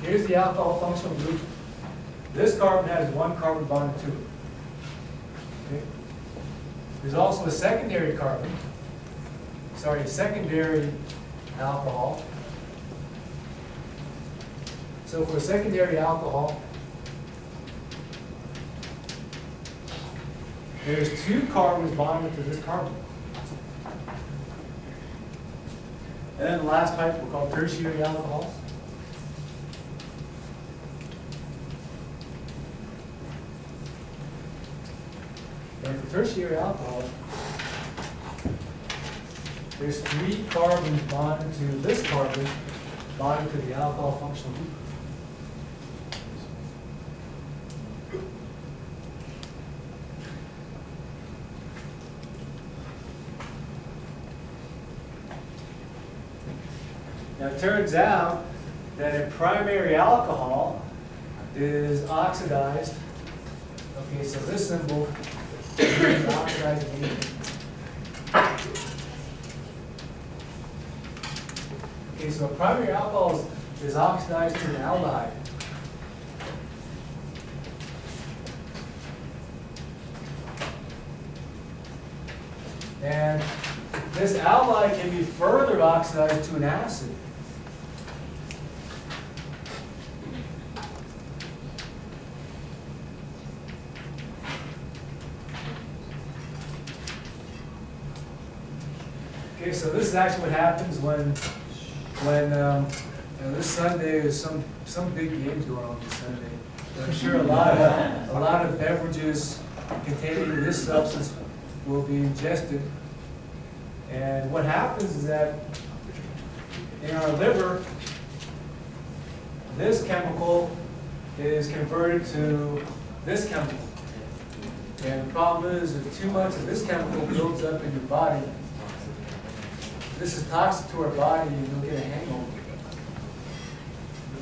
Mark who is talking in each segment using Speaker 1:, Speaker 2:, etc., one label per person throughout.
Speaker 1: Here's the alcohol functional group. This carbon has one carbon bonded to it. Okay. There's also a secondary carbon, a secondary alcohol. So for a secondary alcohol, there's two carbons bonded to this carbon. And then the last type we'll call tertiary alcohols. And for tertiary alcohols, there's three carbons bonded to this carbon, bonded to the alcohol functional group. Now it turns out that a primary alcohol is oxidized. Okay, so this symbol is oxidizing agent. Okay, so a primary alcohol is oxidized to an aldehyde. And this aldehyde can be further oxidized to an acid. Okay, so this is actually what happens when this Sunday is some big games going on this Sunday. I'm sure a lot of beverages containing this substance will be ingested. And what happens is that in our liver, this chemical is converted to this chemical. And the problem is if too much of this chemical builds up in your body, this is toxic to our body and you'll get a hangover.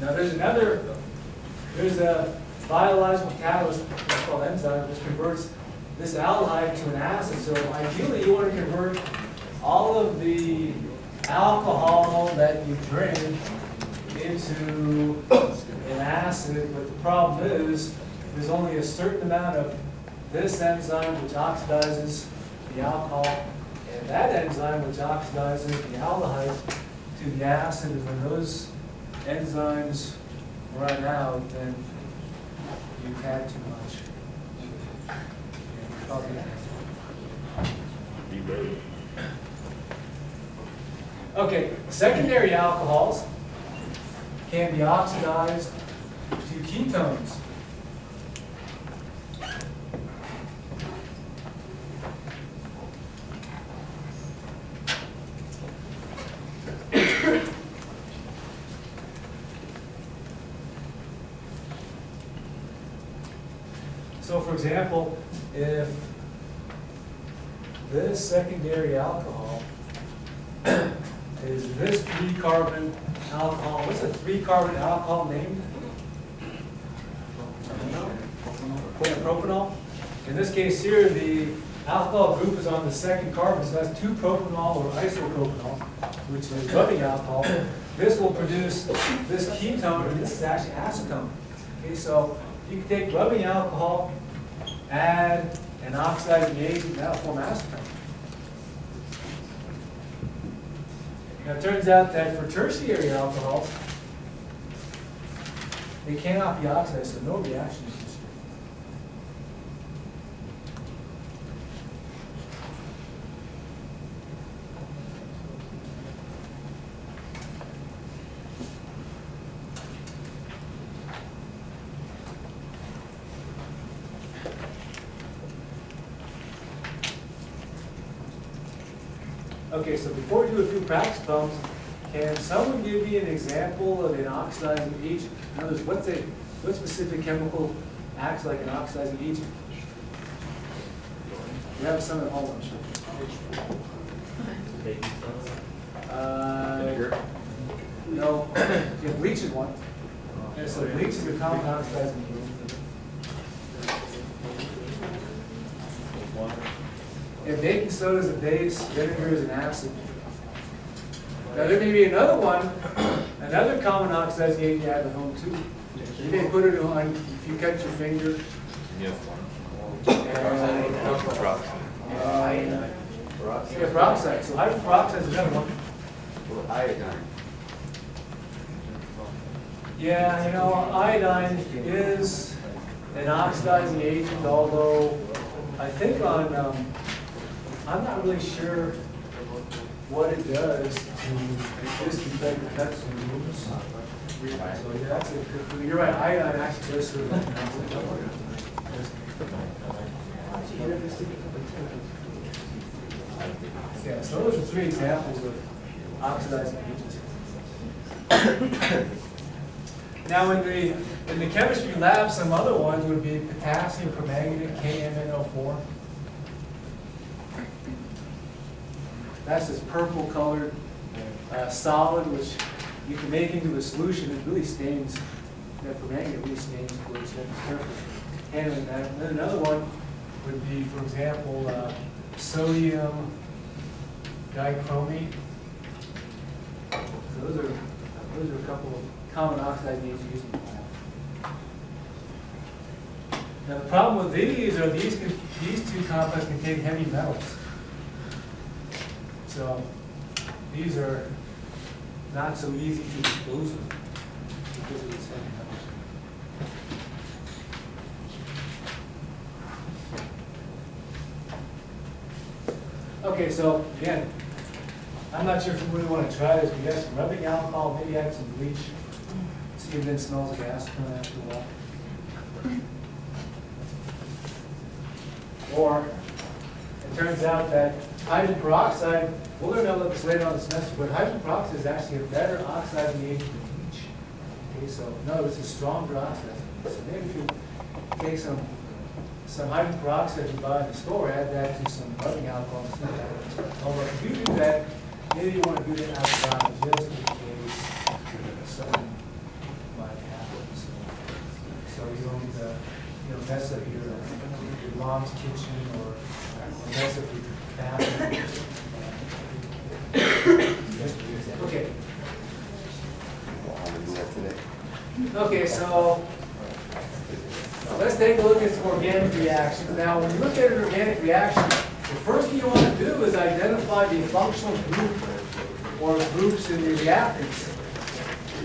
Speaker 1: Now there's a biological catalyst called enzyme which converts this aldehyde to an acid. So ideally you want to convert all of the alcohol that you drink into an acid, but the problem is there's only a certain amount of this enzyme which oxidizes the alcohol and that enzyme which oxidizes the aldehyde to the acid, and when those enzymes run out, then you've had too much. Okay, secondary alcohols can be oxidized to ketones. So for example, if this secondary alcohol is this 3-carbon alcohol, what's a 3-carbon alcohol named? Propanol. In this case here, the alcohol group is on the second carbon, so that's 2-propanol or isopropanol, which is rubbing alcohol. This will produce this ketone, and this is actually acetone. Okay, so you can take rubbing alcohol, add an oxidizing agent, and that'll form acetone. Now it turns out that for tertiary alcohols, they cannot be oxidized, so no reaction is used. Okay, so before we do a few practice problems, can someone give me an example of an oxidizing agent? In other words, what specific chemical acts like an oxidizing agent? We have some at home, I'm sure. No, yeah, bleach is one. And so bleach is a common oxidizing agent. If baking soda is a base, vinegar is an acid. Now there may be another one, Another common oxidizing agent you have at home too. You may put it on, if you cut your finger.
Speaker 2: Yes.
Speaker 1: Yeah, peroxide. So hydrogen peroxide is another one.
Speaker 3: Iodine.
Speaker 1: Yeah, you know, iodine is an oxidizing agent, although I think on, I'm not really sure what it does to disinfect cuts and wounds. So yeah, that's a good, you're right, iodine actually does serve that function. Yeah, so those are three examples of oxidizing agents. Now in the chemistry lab, some other ones would be potassium permanganate, KMNO4. That's this purple colored solid which you can make into a solution. It really stains, that permanganate really stains clothes, so you have to be careful handling that. And then another one would be, for example, sodium dichromate. So those are a couple of common oxidizing agents used in the lab. Now the problem with these are these two compounds contain heavy metals. So these are not so easy to dispose of because of these heavy metals. Okay, so again, I'm not sure if we really want to try this. We got some rubbing alcohol, maybe add some bleach. See if it then smells like acetone after a while. Or it turns out that hydrogen peroxide, we'll learn about this later on in the semester, but hydrogen peroxide is actually a better oxidizing agent than bleach. Okay, so no, it's a stronger oxidizing agent. So maybe if you take some hydrogen peroxide you buy in the store, add that to some rubbing alcohol and stuff like that. Although if you do that, maybe you want to do that outside just in case something might happen. So you don't mess up your mom's kitchen or mess up your bathroom. Okay. Okay, so let's take a look at some organic reactions. Now, when you look at an organic reaction, the first thing you want to do is identify the functional group or groups in the reactants.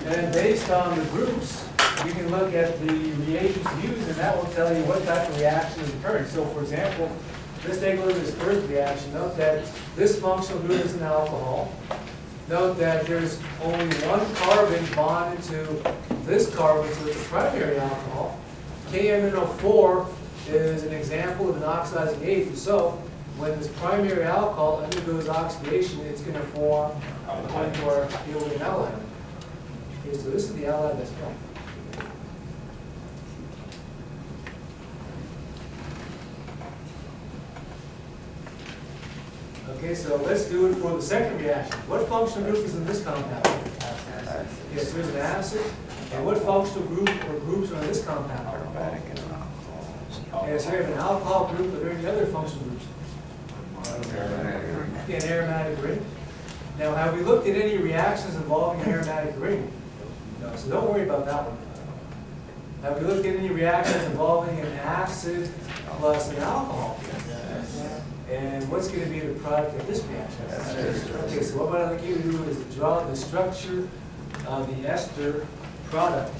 Speaker 1: And then based on the groups, you can look at the reagents used, and that will tell you what type of reaction is occurring. So, for example, let's take a look at this first reaction. Note that this functional group is an alcohol. Note that there's only one carbon bonded to this carbon, so it's a primary alcohol. KMNO4 is an example of an oxidizing agent. So when this primary alcohol undergoes oxidation, it's going to form according to our alkyl halide. Okay, so this is the halide that's formed. Okay, so let's do it for the second reaction. What functional group is in this compound? Yes, there's an acid. And what functional group or groups are in this compound? Yes, we have an alcohol group. Are there any other functional groups? An aromatic ring. Now, have we looked at any reactions involving an aromatic ring? No, so don't worry about that one. Have we looked at any reactions involving an acid plus an alcohol? And what's going to be the product of this reaction? Okay, so what I'd like you to do is draw the structure of the ester product.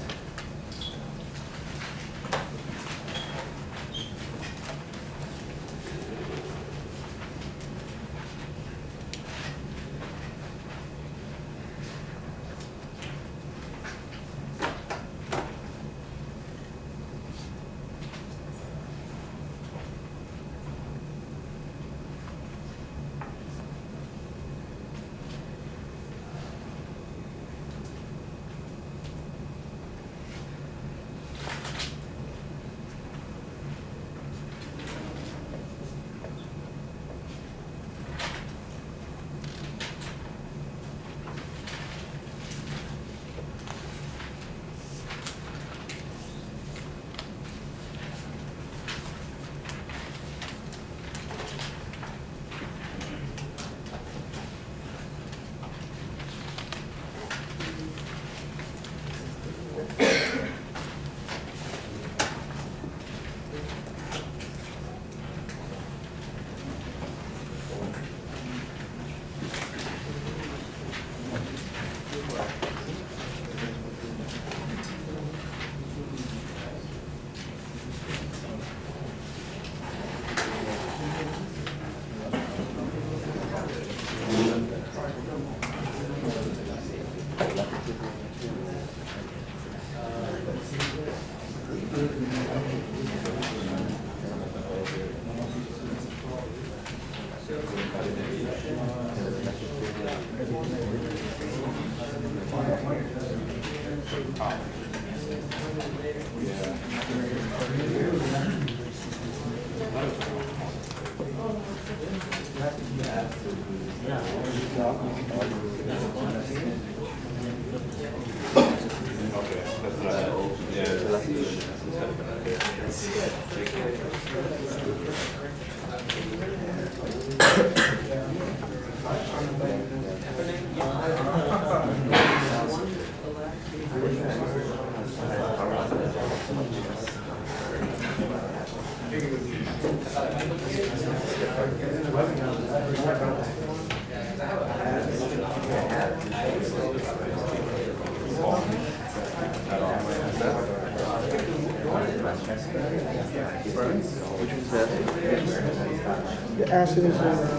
Speaker 2: The acid is acidic.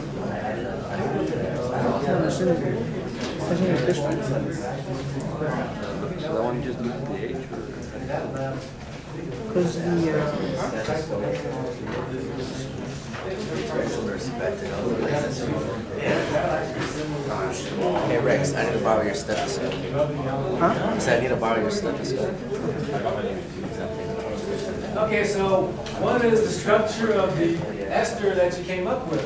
Speaker 3: So that one just loses the H?
Speaker 2: Because
Speaker 4: Hey Rex, I need to borrow your stethoscope.
Speaker 2: huh?
Speaker 4: I said I need to borrow your stethoscope.
Speaker 1: Okay, so one is the structure of the ester that you came up with.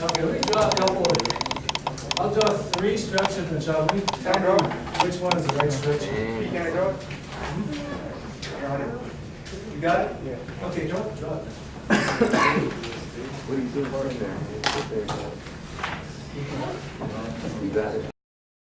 Speaker 1: Okay, let me draw a couple of, I'll draw three structures, Michelle. Let me tell me which one is the right structure. You gonna draw it? You got it? Yeah. Okay, draw it.
Speaker 3: What are you doing right there? You got it.